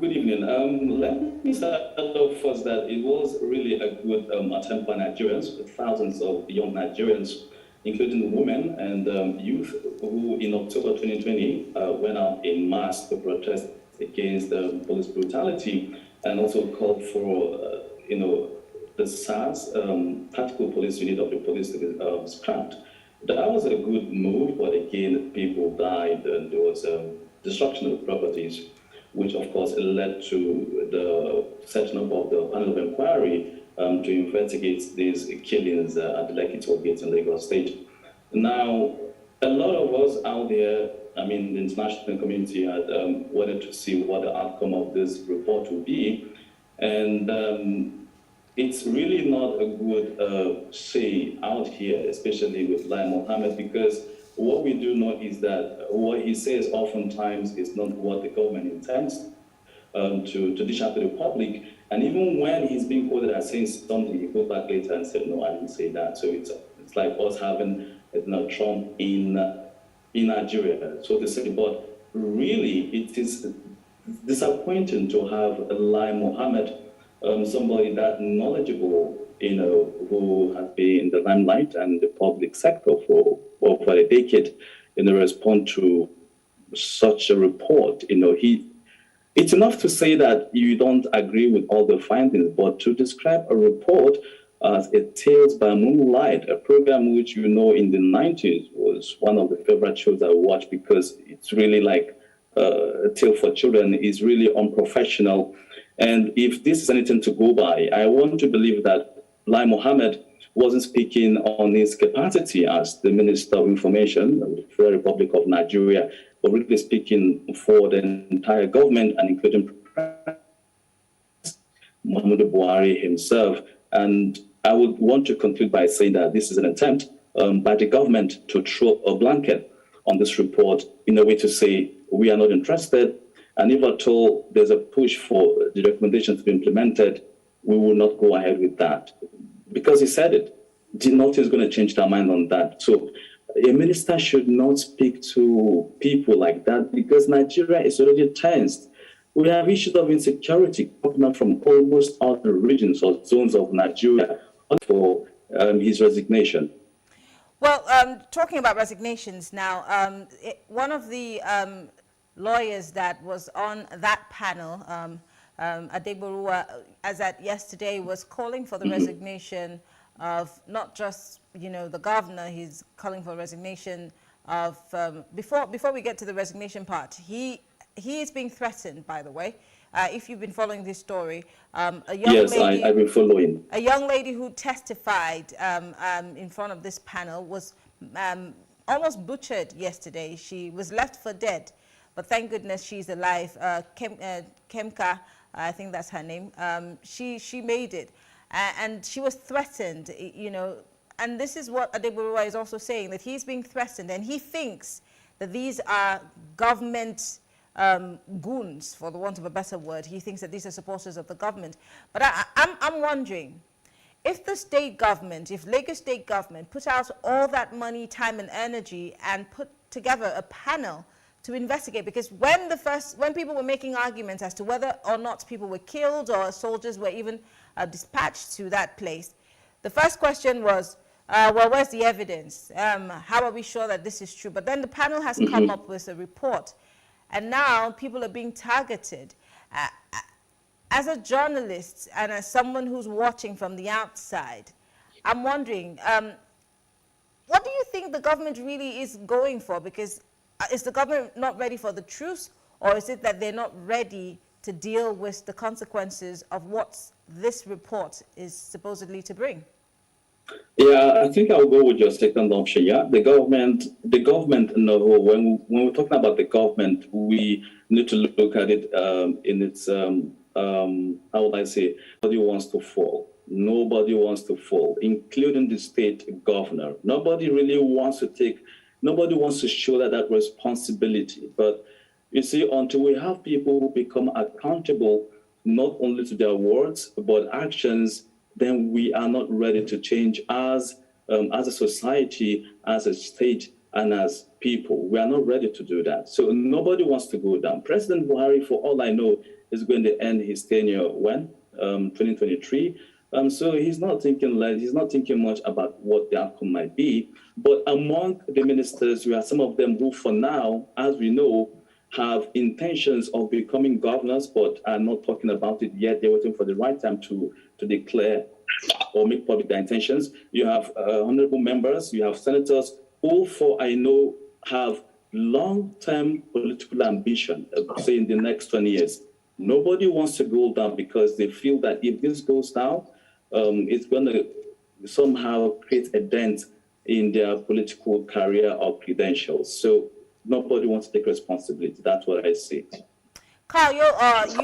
Good evening. Let me start off first that it was really a good attempt by Nigerians, thousands of young Nigerians, including women and youth, who in October 2020 went out in mass to protest against police brutality and also called for, the SARS, Tactical Police Unit of the police to be scrapped. That was a good move, but again, people died and there was destruction of properties, which of course led to the setting up of the panel of inquiry to investigate these killings at the L.P.A.C gate in Lagos State. Now, a lot of us out there, the international community had wanted to see what the outcome of this report would be. And it's really not a good say out here, especially with Lai Mohammed, because what we do know is that what he says oftentimes is not what the government intends to dish out to the public. And even when he's being quoted as saying something, he goes back later and said, no, I didn't say that. So it's like us having Trump in Nigeria, so to say. But really, it is disappointing to have Lai Mohammed, somebody that knowledgeable, who has been in the limelight and the public sector for over a decade, respond to such a report. It's enough to say that you don't agree with all the findings, but to describe a report as a Tales by Moonlight, a program which in the 90s was one of the favorite shows I watched, because it's really like a tale for children, is really unprofessional. And if this is anything to go by, I want to believe that Lai Mohammed wasn't speaking on his capacity as the Minister of Information of the Federal Republic of Nigeria, but really speaking for the entire government and including Muhammadu Buhari himself. And I would want to conclude by saying that this is an attempt by the government to throw a blanket on this report in a way to say, we are not interested. And if at all there's a push for the recommendations to be implemented, we will not go ahead with that. Because he said it. Nothing is going to change their mind on that. So a minister should not speak to people like that, because Nigeria is already tensed. We have issues of insecurity coming up from almost all the regions or zones of Nigeria for his resignation. Well, talking about resignations now, one of the lawyers that was on that panel, Adegboruwa, as at yesterday, was calling for the resignation of not just, the governor. He's calling for resignation of, before we get to the resignation part, he is being threatened, by the way. If you've been following this story, a young lady, I've been following. A young lady who testified in front of this panel was almost butchered yesterday. She was left for dead, but thank goodness she's alive. Kemka, I think that's her name. She made it, and she was threatened. And this is what Adegboruwa is also saying, that he's being threatened, and he thinks that these are government goons, for the want of a better word. He thinks that these are supporters of the government. But I'm wondering, if the state government, if Lagos state government put out all that money, time and energy and put together a panel to investigate, because when people were making arguments as to whether or not people were killed or soldiers were even dispatched to that place, the first question was, well, where's the evidence? How are we sure that this is true? But then the panel has come up with a report, and now people are being targeted. As a journalist and as someone who's watching from the outside, I'm wondering, what do you think the government really is going for? Because is the government not ready for the truth, or is it that they're not ready to deal with the consequences of what this report is supposedly to bring? Yeah, I think I'll go with your second option. Yeah, the government. No, when we're talking about the government, we need to look at it in its how would I say? Nobody wants to fall. Nobody wants to fall, including the state governor. Nobody really wants to take. Nobody wants to show that responsibility. But you see, until we have people who become accountable not only to their words but actions, then we are not ready to change as a society, as a state, and as people. We are not ready to do that. So nobody wants to go down. President Buhari, for all I know, is going to end his tenure when? 2023. So he's not thinking much about what the outcome might be. But among the ministers, we have some of them who, for now, as we know, have intentions of becoming governors, but are not talking about it yet. They're waiting for the right time to declare or make public their intentions. You have honorable members, you have senators, who, for I know, have long-term political ambition, say in the next 20 years. Nobody wants to go down because they feel that if this goes down, it's going to somehow create a dent in their political career or credentials. So nobody wants to take responsibility. That's what I see. Carl,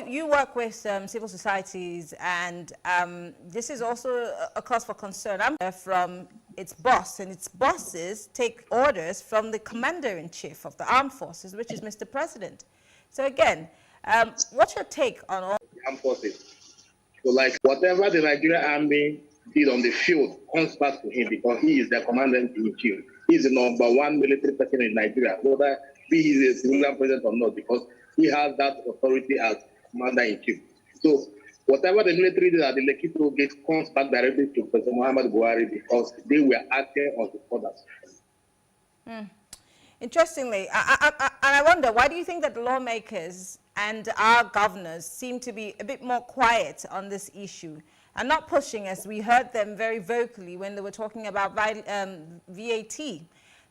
you work with civil societies, and this is also a cause for concern. I'm from its boss, and its bosses take orders from the commander-in-chief of the armed forces, which is Mr. President. So again, what's your take on all armed forces? So like whatever the Nigerian army did on the field comes back to him because he is the commander-in-chief. He's the #1 military person in Nigeria, whether he is a civilian president or not, because he has that authority as commander-in-chief. So whatever the military did at the Lekki toll gate comes back directly to President Muhammad Buhari because they were acting on the orders. Interestingly, I wonder, why do you think that the lawmakers and our governors seem to be a bit more quiet on this issue and not pushing, as we heard them very vocally when they were talking about VAT?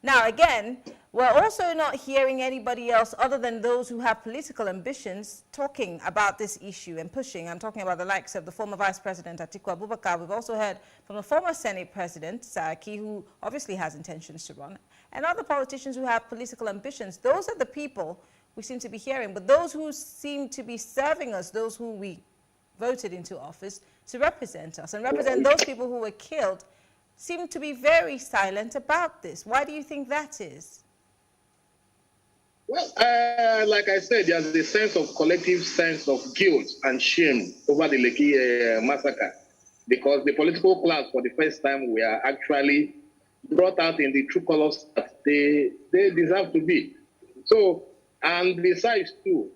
Now, again, we're also not hearing anybody else other than those who have political ambitions talking about this issue and pushing. I'm talking about the likes of the former Vice President Atiku Abubakar. We've also heard from the former Senate President, Saraki, who obviously has intentions to run, and other politicians who have political ambitions. Those are the people we seem to be hearing. But those who seem to be serving us, those who we voted into office to represent us and represent those people who were killed, seem to be very silent about this. Why do you think that is? Well, like I said, there's a collective sense of guilt and shame over the Lekki massacre, because the political class, for the first time, were actually brought out in the true colors that they deserve to be. So, and besides, too,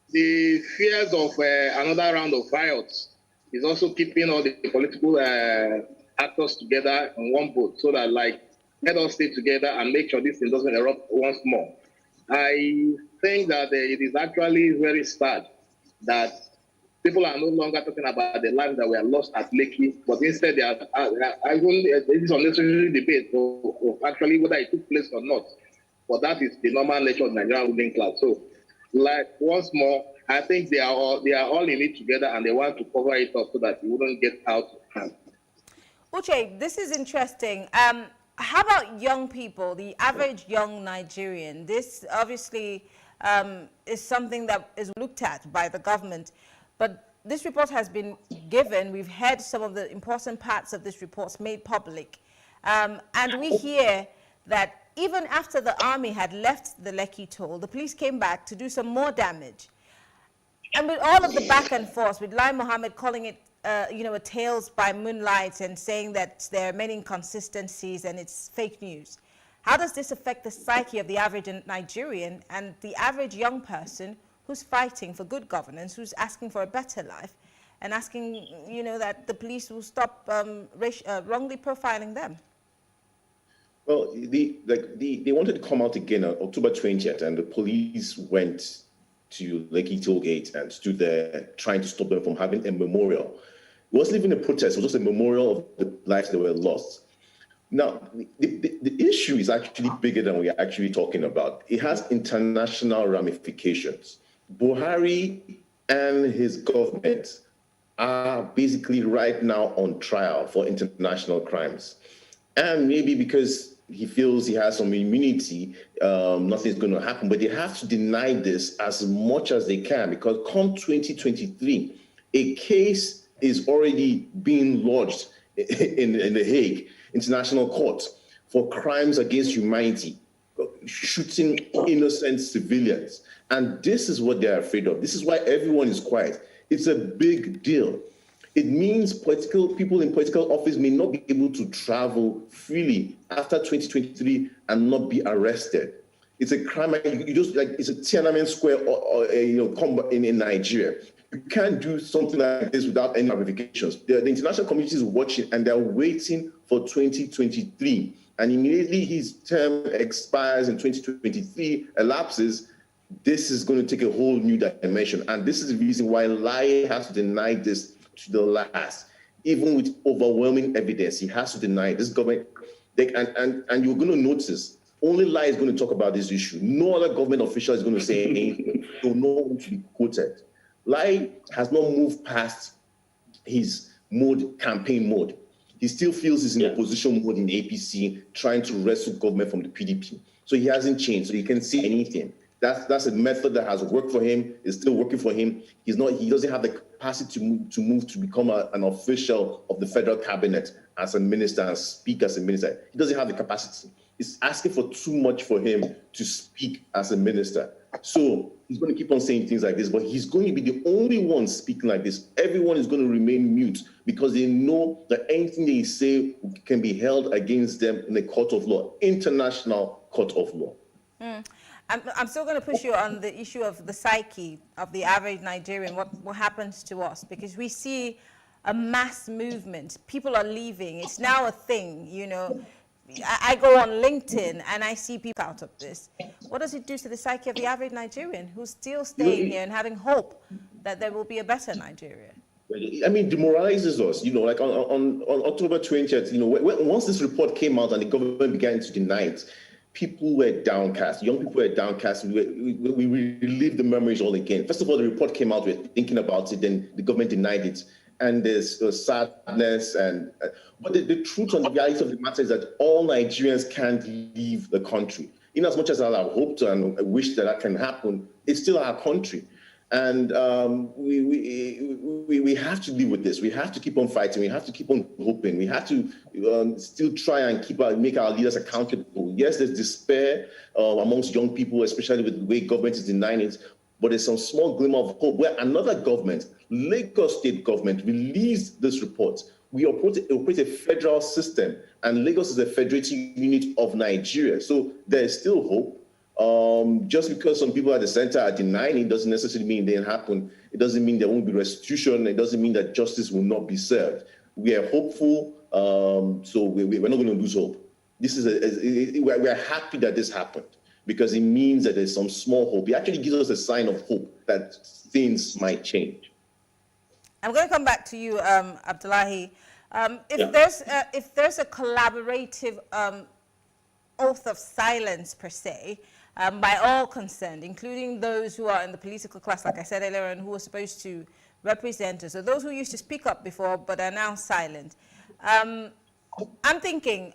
the fears of another round of riots is also keeping all the political actors together in one boat, so that, like, let us stay together and make sure this thing doesn't erupt once more. I think that it is actually very sad that people are no longer talking about the lives that were lost at Lekki, but instead they are this is unnecessary debate of actually whether it took place or not. But that is the normal nature of the Nigerian ruling class. So, like, once more, I think they are all in it together, and they want to cover it up so that it wouldn't get out of hand. Uche, this is interesting. How about young people, the average young Nigerian? This obviously is something that is looked at by the government, but this report has been given. We've heard some of the important parts of this report made public. And we hear that even after the army had left the Lekki toll, the police came back to do some more damage. And with all of the back and forth, with Lai Mohammed calling it a tales by moonlight and saying that there are many inconsistencies and it's fake news. How does this affect the psyche of the average Nigerian and the average young person who's fighting for good governance, who's asking for a better life and asking, that the police will stop wrongly profiling them? Well, they wanted to come out again on October 20th, and the police went to Lekki Tollgate and stood there trying to stop them from having a memorial. It wasn't even a protest, it was just a memorial of the lives that were lost. Now, the issue is actually bigger than we are actually talking about. It has international ramifications. Buhari and his government are basically right now on trial for international crimes. And maybe because he feels he has some immunity, nothing's going to happen. But they have to deny this as much as they can, because come 2023, a case is already being lodged in the Hague International Court for crimes against humanity, shooting innocent civilians. And this is what they're afraid of. This is why everyone is quiet. It's a big deal. It means people in political office may not be able to travel freely after 2023 and not be arrested. It's a crime. You just like it's a Tiananmen Square combat in Nigeria. You can't do something like this without any ramifications. The international community is watching and they're waiting for 2023. And immediately his term expires in 2023, elapses, this is going to take a whole new dimension. And this is the reason why Lai has to deny this to the last. Even with overwhelming evidence, he has to deny it. This government, and you're going to notice, only Lai is going to talk about this issue. No other government official is going to say anything. So no one to be quoted. Lai has not moved past his campaign mode. He still feels he's in opposition mode in APC, trying to wrestle government from the PDP. So he hasn't changed, so he can say anything. That's a method that has worked for him, is still working for him. He doesn't have the capacity to move to become an official of the federal cabinet as a minister and speak as a minister. He doesn't have the capacity. It's asking for too much for him to speak as a minister. So he's going to keep on saying things like this, but he's going to be the only one speaking like this. Everyone is going to remain mute because they know that anything they say can be held against them in a court of law, international court of law. I'm still going to push you on the issue of the psyche of the average Nigerian, what happens to us, because we see a mass movement. People are leaving. It's now a thing, you know. I go on LinkedIn and I see people out of this. What does it do to the psyche of the average Nigerian who's still staying here and having hope that there will be a better Nigeria? I mean, demoralizes us, you know, like on October 20th, you know, once this report came out and the government began to deny it, people were downcast. Young people were downcast. We relived the memories all again. First of all, the report came out, we were thinking about it, then the government denied it. And there's sadness. But the truth and the reality of the matter is that all Nigerians can't leave the country. In as much as I hope to and wish that can happen, it's still our country. And we have to deal with this. We have to keep on fighting. We have to keep on hoping. We have to still try and make our leaders accountable. Yes, there's despair amongst young people, especially with the way government is denying it. But there's some small glimmer of hope where another government, Lagos State government, released this report. We operate a federal system, and Lagos is a federating unit of Nigeria. So there is still hope. Just because some people at the center are denying it doesn't necessarily mean it didn't happen. It doesn't mean there won't be restitution. It doesn't mean that justice will not be served. We are hopeful, so we're not going to lose hope. We're happy that this happened because it means that there's some small hope. It actually gives us a sign of hope that things might change. I'm going to come back to you, Abdullahi. If there's a collaborative oath of silence per se, by all concerned, including those who are in the political class, like I said earlier, and who are supposed to represent us, or those who used to speak up before but are now silent. I'm thinking,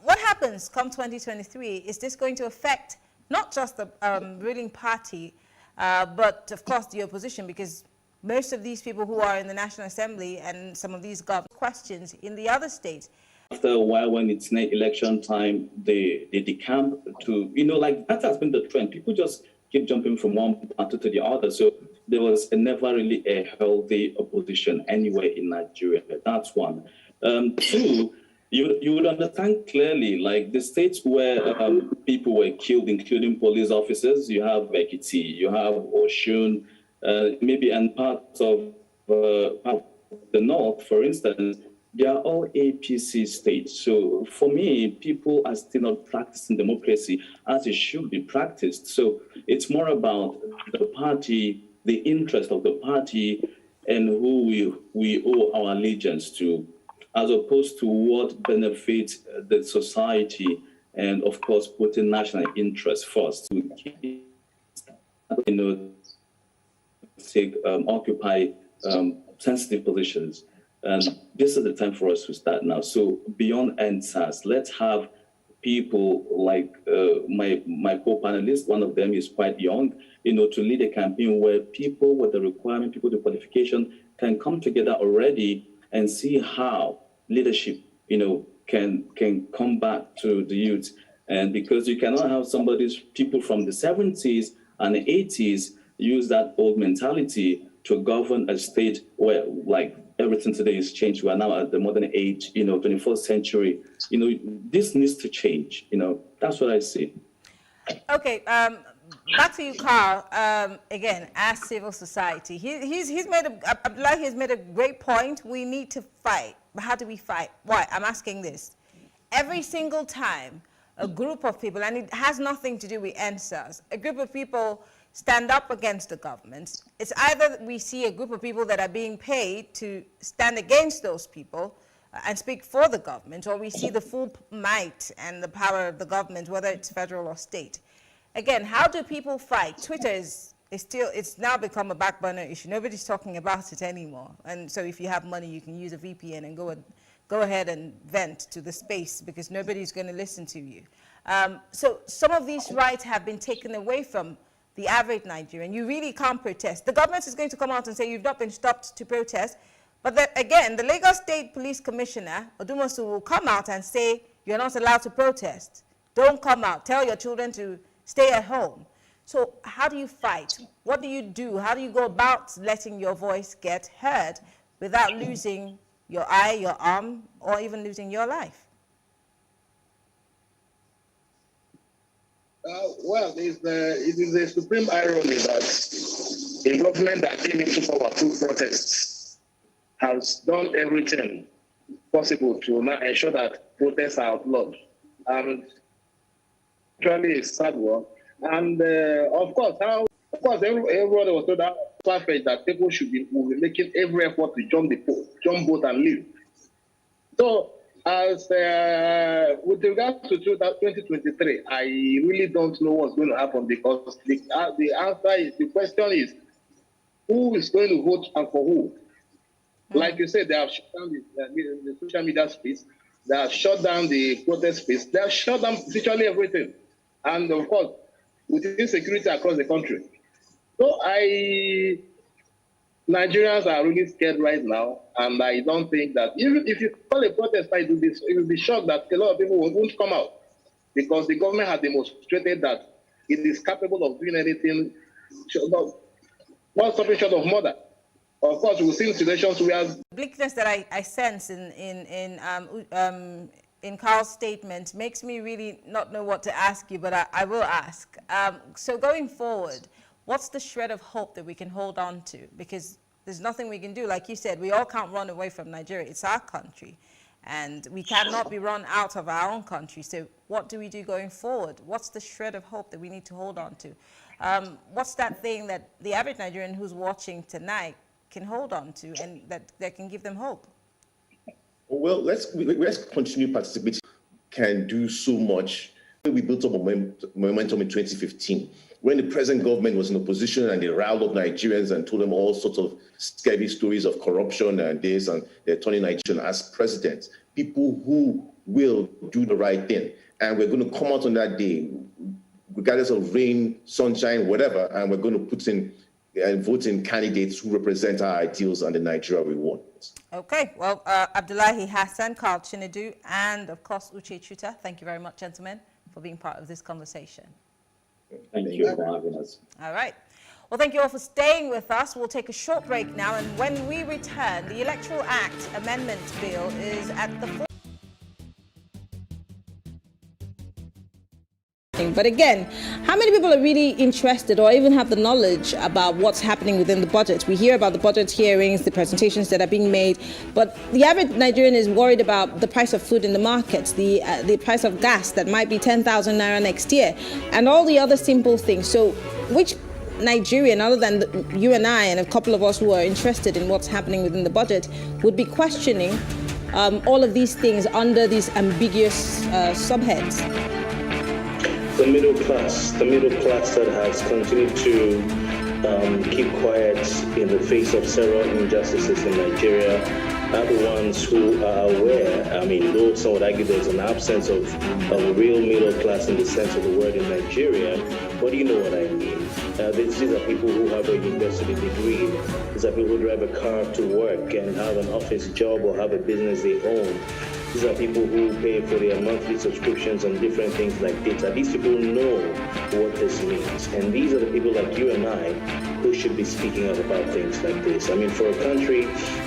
what happens come 2023? Is this going to affect not just the ruling party, but of course the opposition, because most of these people who are in the National Assembly and some of these government questions in the other states. After a while, when it's election time, they decamp to, you know, like that has been the trend. People just keep jumping from one party to the other. So there was never really a healthy opposition anywhere in Nigeria. That's one. Two, you would understand clearly, like the states where people were killed, including police officers, you have Ekiti, you have Oshun, maybe and parts of the north, for instance. They are all APC states. So for me, people are still not practicing democracy as it should be practiced. So it's more about the party, the interest of the party, and who we owe our allegiance to, as opposed to what benefits the society, and of course, putting national interest first to keep, occupy sensitive positions. And this is the time for us to start now. So beyond ENDSARS, let's have people like my co-panelist, one of them is quite young, to lead a campaign where people with the requirement, people with the qualification can come together already and see how leadership, can come back to the youth. And because you cannot have people from the 70s and the 80s use that old mentality to govern a state where, like, everything today is changed. We are now at the modern age, 21st century. This needs to change. That's what I see. Okay, back to you, Carl. Again, as civil society, he's made a great point. We need to fight, but how do we fight? Why? I'm asking this. Every single time a group of people, and it has nothing to do with ENDSARS, a group of people stand up against the government, it's either we see a group of people that are being paid to stand against those people and speak for the government, or we see the full might and the power of the government, whether it's federal or state. Again, how do people fight? Twitter it's now become a back burner issue. Nobody's talking about it anymore. And so if you have money, you can use a VPN and go ahead and vent to the space, because nobody's going to listen to you. So some of these rights have been taken away from the average Nigerian. You really can't protest. The government is going to come out and say you've not been stopped to protest. But then, again, the Lagos State Police Commissioner, Odumosu, will come out and say you're not allowed to protest. Don't come out. Tell your children to stay at home. So how do you fight? What do you do? How do you go about letting your voice get heard without losing your eye, your arm, or even losing your life? Well, it is a supreme irony that a government that came into power through protests has done everything possible to now ensure that protests are outlawed. And actually, it's sad one. And of course, everybody was told that perfect that people will be making every effort to jump boat and leave. So, as with regards to 2023, I really don't know what's going to happen, because the question is, who is going to vote and for who? Like you said, they have shut down the social media space, they have shut down the protest space, they have shut down literally everything. And of course, with insecurity across the country. So Nigerians are really scared right now, and I don't think that, even if you call a protest like this, you will be shocked that a lot of people won't come out, because the government has demonstrated that it is capable of doing anything, not something short of murder. Of course, we've seen situations where bleakness that I sense in Carl's statement makes me really not know what to ask you, but I will ask. So going forward, what's the shred of hope that we can hold on to? Because there's nothing we can do. Like you said, we all can't run away from Nigeria. It's our country, and we cannot be run out of our own country. So what do we do going forward? What's the shred of hope that we need to hold on to? What's that thing that the average Nigerian who's watching tonight can hold on to, and that can give them hope? Well, let's continue participating. Can do so much. We built up momentum in 2015 when the present government was in opposition, and they riled up Nigerians and told them all sorts of scary stories of corruption and this, and they're turning Nigeria as president. People who will do the right thing, and we're going to come out on that day, regardless of rain, sunshine, whatever, and we're going to put in and vote in candidates who represent our ideals and the Nigeria we want. Okay, well, Abdullahi Hassan, Carl Chinedu, and of course Uche Chuta, thank you very much, gentlemen, for being part of this conversation. Thank you for having us. All right. Well, thank you all for staying with us. We'll take a short break now, and when we return, the Electoral Act Amendment Bill is at the But again, how many people are really interested or even have the knowledge about what's happening within the budget? We hear about the budget hearings, the presentations that are being made, but the average Nigerian is worried about the price of food in the markets, the price of gas that might be 10,000 naira next year, and all the other simple things. So which Nigerian, other than you and I and a couple of us who are interested in what's happening within the budget, would be questioning all of these things under these ambiguous subheads? The middle class that has continued to keep quiet in the face of several injustices in Nigeria are the ones who are aware. I mean, though some would argue there's an absence of a real middle class in the sense of the word in Nigeria, but you know what I mean. These are people who have a university degree. These are people who drive a car to work and have an office job or have a business they own. These are people who pay for their monthly subscriptions and different things like data. These people know what this means. And these are the people like you and I who should be speaking out about things like this. I mean, for a country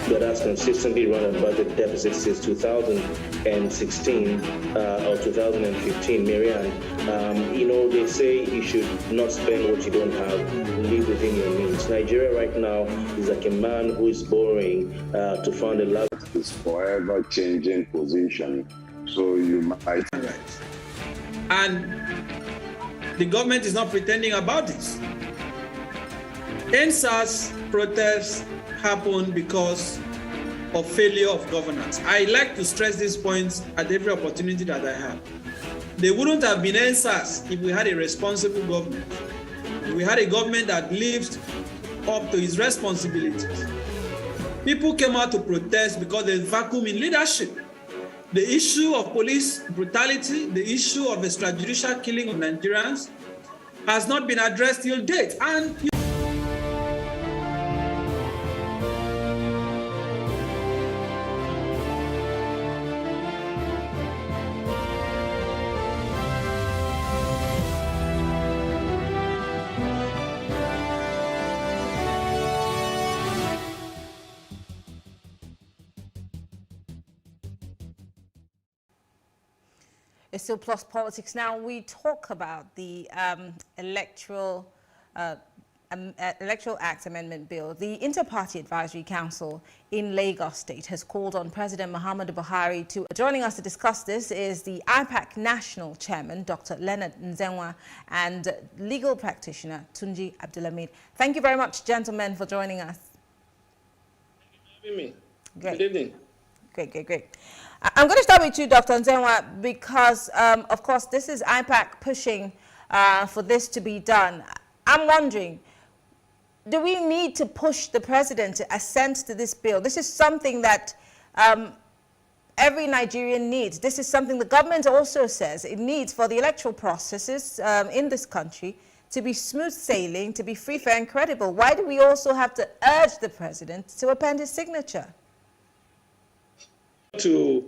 that has consistently run a budget deficit since 2016 or 2015, Marianne, they say you should not spend what you don't have, live within your means. Nigeria right now is like a man who is borrowing to fund a lab. It's forever changing position, so you might. And the government is not pretending about this. ENDSARS protests happen because of failure of governance. I like to stress these points at every opportunity that I have. They wouldn't have been ENDSARS if we had a responsible government. If we had a government that lived up to its responsibilities. People came out to protest because there's a vacuum in leadership. The issue of police brutality, the issue of extrajudicial killing of Nigerians has not been addressed till date. And It's still Plus Politics. Now we talk about the Electoral Act Amendment Bill. The Inter-Party Advisory Council in Lagos State has called on President Muhammadu Buhari to... Joining us to discuss this is the I.P.A.C National Chairman, Dr. Leonard Nzenwa, and legal practitioner Tunji Abdulhamid. Thank you very much, gentlemen, for joining us. Great. Good evening. Great. I'm going to start with you, Dr. Nzenwa, because, of course, this is I.P.A.C pushing for this to be done. I'm wondering, do we need to push the president to assent to this bill? This is something that every Nigerian needs. This is something the government also says it needs for the electoral processes in this country to be smooth sailing, to be free, fair, and credible. Why do we also have to urge the president to append his signature? To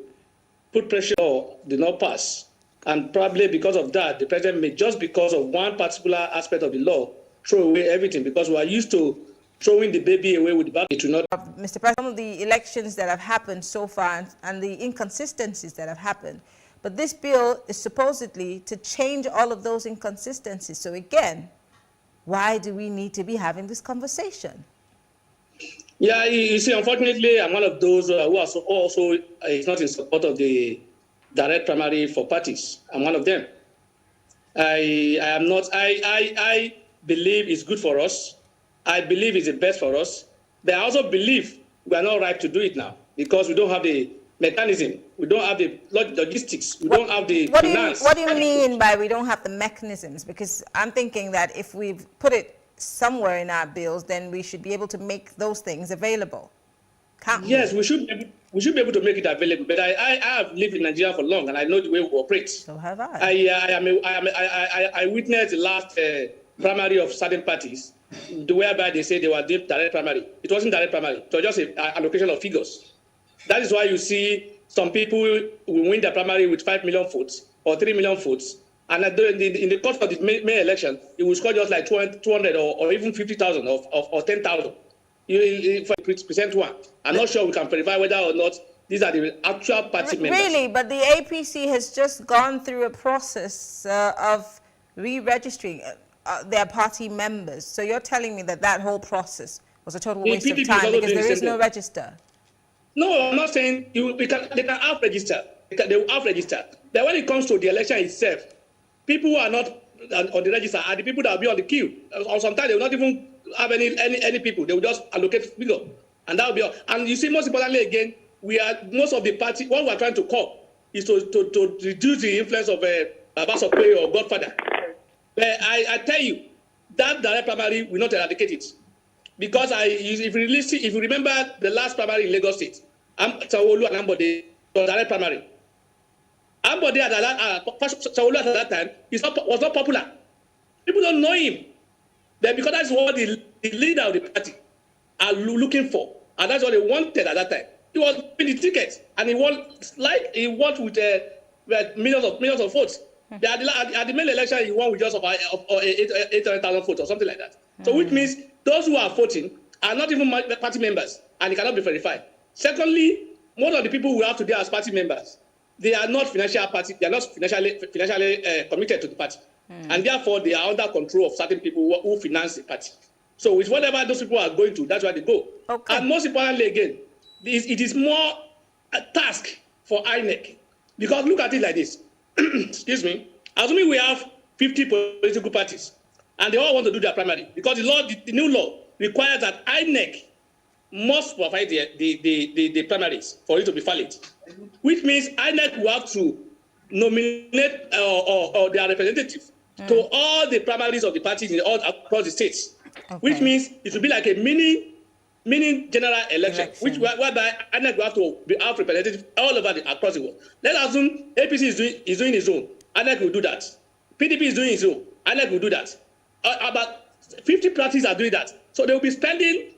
put pressure on did not pass, and probably because of that, the president may, just because of one particular aspect of the law, throw away everything, because we are used to throwing the baby away with the bath. It will not. Mr. President, some of the elections that have happened so far and the inconsistencies that have happened, but this bill is supposedly to change all of those inconsistencies. So again, why do we need to be having this conversation? Yeah, you see, unfortunately, I'm one of those who also is not in support of the direct primary for parties. I'm one of them. I am not. I believe it's good for us. I believe it's the best for us. But I also believe we are not right to do it now because we don't have the mechanism. We don't have the logistics. We don't have the finance. What do you mean by we don't have the mechanisms? Because I'm thinking that if we've put it somewhere in our bills, then we should be able to make those things available. Yes, we should be able to make it available. But I have lived in Nigeria for long, and I know the way we operate. So have I. I witnessed the last primary of certain parties, whereby they say they were direct primary. It wasn't direct primary. It was just an allocation of figures. That is why you see some people will win the primary with 5 million votes or 3 million votes. And in the course of the May election, it will score just like 200 or even 50,000 or 10,000. For present one. I'm not sure we can verify whether or not these are the actual party members. Really, but the APC has just gone through a process of re-registering their party members. So you're telling me that whole process was a total waste of time because there is no register? No, I'm not saying they can have register. They will have register. But when it comes to the election itself, people who are not on the register are the people that will be on the queue. Or sometimes they will not even have any people. They will just allocate figure, and that will be all. And you see, most importantly, again, most of the party. What we are trying to call is to reduce the influence of Baba Sokwe or Godfather. But I tell you, that direct primary will not eradicate it, because if you remember the last primary in Lagos State, Sanwo-Olu and Ambode was direct primary. Ambode at Sanwo-Olu at that time was not popular. People don't know him. Then because that's what the leader of the party are looking for, and that's what they wanted at that time. He was winning the ticket, and he won with millions of votes. At the main election, he won with just 800,000 votes or something like that. So which means those who are voting are not even party members, and it cannot be verified. Secondly, most of the people we have today as party members, they are not financial party. They are not financially committed to the party, and therefore they are under control of certain people who finance the party. So with whatever those people are going to, that's where they go. Okay. And most importantly, again, it is more a task for INEC, because look at it like this. Excuse me. Assuming we have 50 political parties, and they all want to do their primary, because the new law requires that INEC must provide the primaries for it to be valid, which means INEC will have to nominate or their representatives to all the primaries of the parties in all across the states, which means it will be like a mini general election. Whereby INEC will have to have representatives all over across the world. Let's assume APC is doing its own, INEC will do that. PDP is doing its own, INEC will do that. About 50 parties are doing that. So they will be spending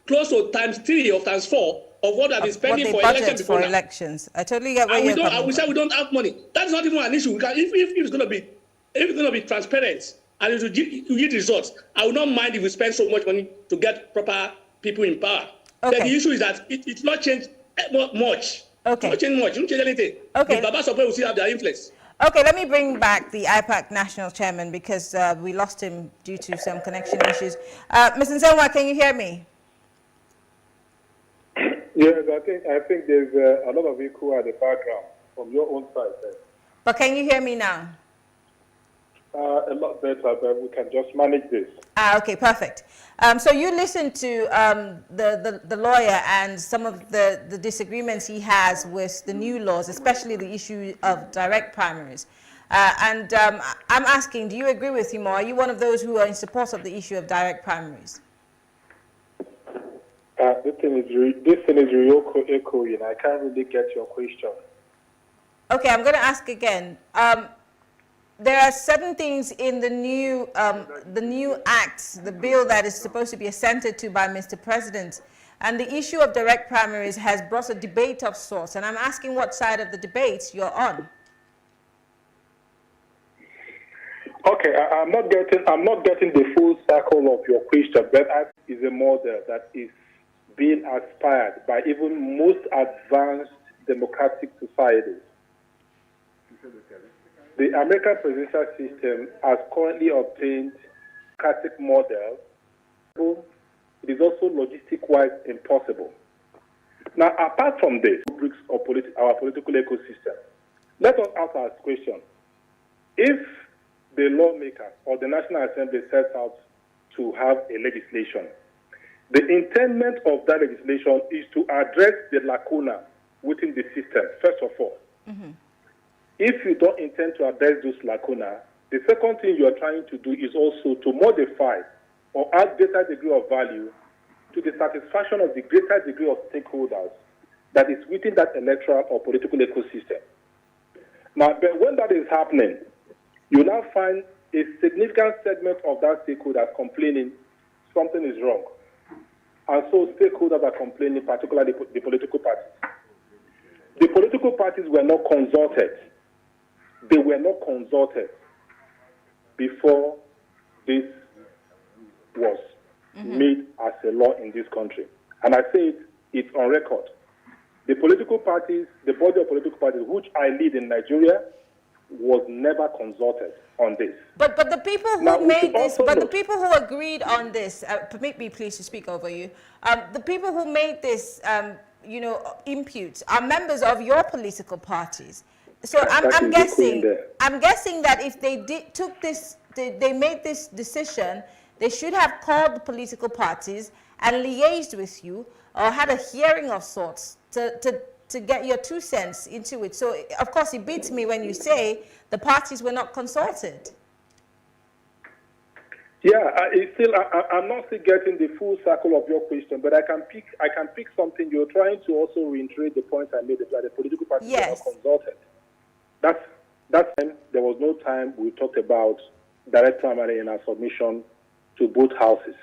close to *3 or *4 of what they have been spending for elections before now. Elections. I totally get where you're coming from. We say we don't have money. That's not even an issue. We can, if it's going to be transparent and it will give results, I will not mind if we spend so much money to get proper people in power. Okay. Then the issue is that it's not changed much. Okay. It's not changed much. It won't change anything. Okay. The Baba Support will still have their influence. Okay, let me bring back the IPAC national chairman because we lost him due to some connection issues. Mr. Nselwa, can you hear me? Yes, I think there's a lot of echo at the background from your own side there. But can you hear me now? A lot better, but we can just manage this. Okay, perfect. So you listened to the lawyer and some of the disagreements he has with the new laws, especially the issue of direct primaries. I'm asking, do you agree with him, or are you one of those who are in support of the issue of direct primaries? This thing is real echoing. I can't really get your question. Okay, I'm going to ask again. There are certain things in the new acts, the bill that is supposed to be assented to by Mr. President, and the issue of direct primaries has brought a debate of sorts. And I'm asking what side of the debate you're on. Okay, I'm not getting the full circle of your question, but that is a model that is being aspired by even most advanced democratic societies. The American presidential system has currently obtained a democratic model. It is also logistic-wise impossible. Now, apart from this, our political ecosystem, let us ask our question. If the lawmaker or the National Assembly sets out to have a legislation, the intendment of that legislation is to address the lacuna within the system, first of all. Mm-hmm. If you don't intend to address those lacuna, the second thing you are trying to do is also to modify or add greater degree of value to the satisfaction of the greater degree of stakeholders that is within that electoral or political ecosystem. Now, but when that is happening, you now find a significant segment of that stakeholders complaining something is wrong. And so stakeholders are complaining, particularly the political parties. The political parties were not consulted. They were not consulted before this was made as a law in this country. And I say it's on record. The political parties, the body of political parties, which I lead in Nigeria, was never consulted on this. But the people who made this, the people who agreed on this, permit me please to speak over you, the people who made this, impute are members of your political parties. So I'm guessing that if they they made this decision, they should have called the political parties and liaised with you or had a hearing of sorts to get your 2 cents into it. So, of course, it beats me when you say the parties were not consulted. Yeah, I'm not still getting the full circle of your question, but I can pick something. You're trying to also reiterate the point I made that the political parties were not consulted. That time, there was no time we talked about direct primary in our submission to both houses.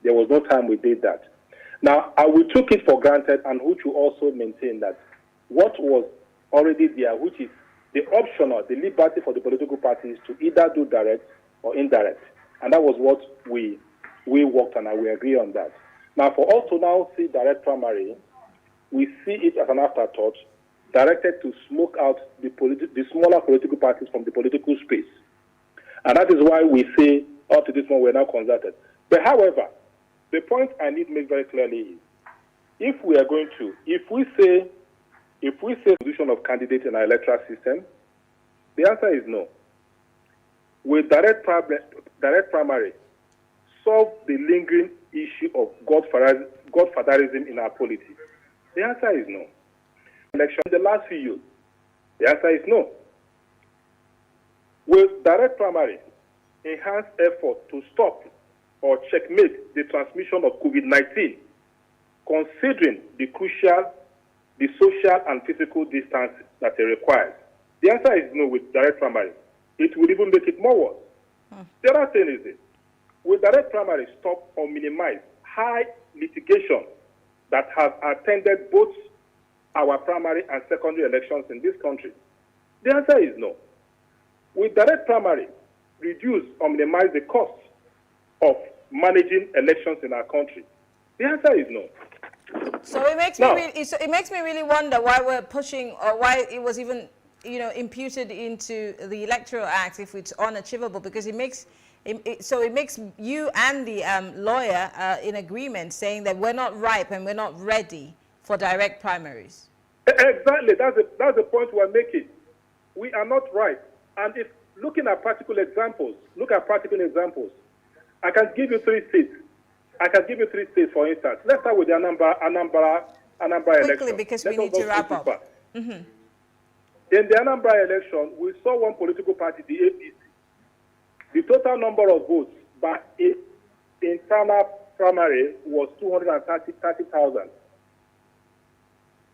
There was no time we did that. Now, we took it for granted, and which we also maintain that what was already there, which is the optional, the liberty for the political parties to either do direct or indirect. And that was what we way worked, and we agree on that. Now, for us to now see direct primary, we see it as an afterthought directed to smoke out the smaller political parties from the political space. And that is why we say, up to this one, we're now consulted. But however, the point I need to make very clearly is, if we are going to, if we say position of candidate in our electoral system, the answer is no. Will direct primary solve the lingering issue of godfatherism in our polity? The answer is no. Election in the last few years, the answer is no. Will direct primary enhance effort to stop or checkmate the transmission of COVID-19, considering the crucial, the social and physical distance that it requires? The answer is no with direct primary. It will even make it more worse. The other thing is this: will direct primary stop or minimize high litigation that has attended both our primary and secondary elections in this country? The answer is no. Will direct primary reduce or minimize the cost of managing elections in our country? The answer is no. So it makes me really wonder why we're pushing, or why it was even, you know, imputed into the Electoral Act if it's unachievable, because it makes you and the lawyer in agreement, saying that we're not ripe and we're not ready for direct primaries. Exactly, that's the point we're making. We are not ripe, and if looking at practical examples, I can give you 3 states. For instance. Let's start with the Anambra Quickly, election. because we need to wrap up. In the Anambra election, we saw one political party, the A.P.A.C. The total number of votes by internal primary was 230,000.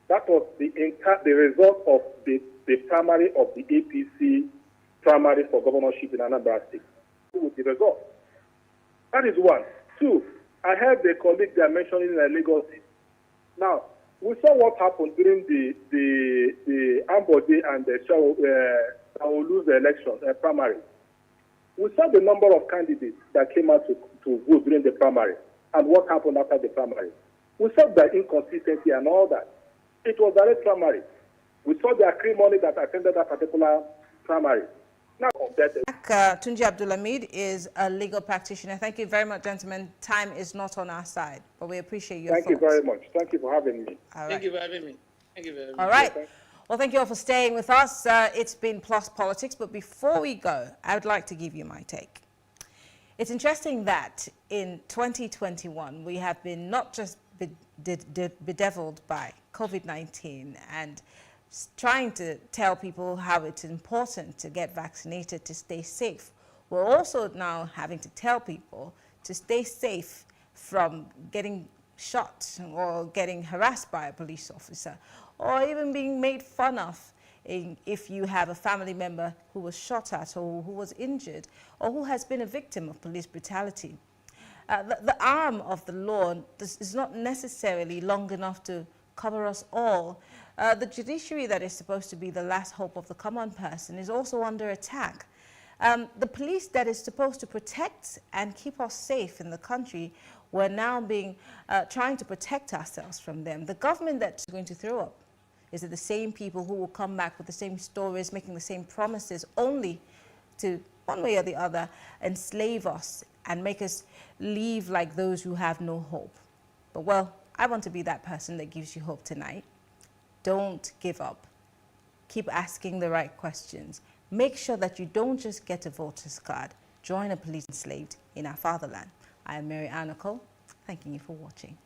That was the result of the primary of the A.P.A.C. primary for governorship in Anambra State. With the result. That is one. 2, I heard the colleague they are mentioning in Lagos. Now, we saw what happened during the Ambode and the Shaolu's election primary. We saw the number of candidates that came out to vote during the primary and what happened after the primary. We saw the inconsistency and all that. It was direct primary. We saw the acrimony that attended that particular primary. Now, Tunji Abdulhamid is a legal practitioner. Thank you very much, gentlemen. Time is not on our side, but we appreciate your thoughts. Thank you very much. Thank you for having me. All right. Thank you for having me. Thank you very much. All right. Well, thank you all for staying with us. It's been Plus Politics, but before we go, I would like to give you my take. It's interesting that in 2021, we have been not just bedeviled by COVID-19 and trying to tell people how it's important to get vaccinated to stay safe. We're also now having to tell people to stay safe from getting shot or getting harassed by a police officer, or even being made fun of if you have a family member who was shot at or who was injured or who has been a victim of police brutality. The arm of the law is not necessarily long enough to cover us all. The judiciary that is supposed to be the last hope of the common person is also under attack. The police that is supposed to protect and keep us safe in the country, we're now trying to protect ourselves from them. The government that's going to throw up, is it the same people who will come back with the same stories, making the same promises, only to, one way or the other, enslave us and make us live like those who have no hope? But well, I want to be that person that gives you hope tonight. Don't give up. Keep asking the right questions. Make sure that you don't just get a voter's card. Join a police enslaved in our fatherland. I am Mary Anacole, thanking you for watching.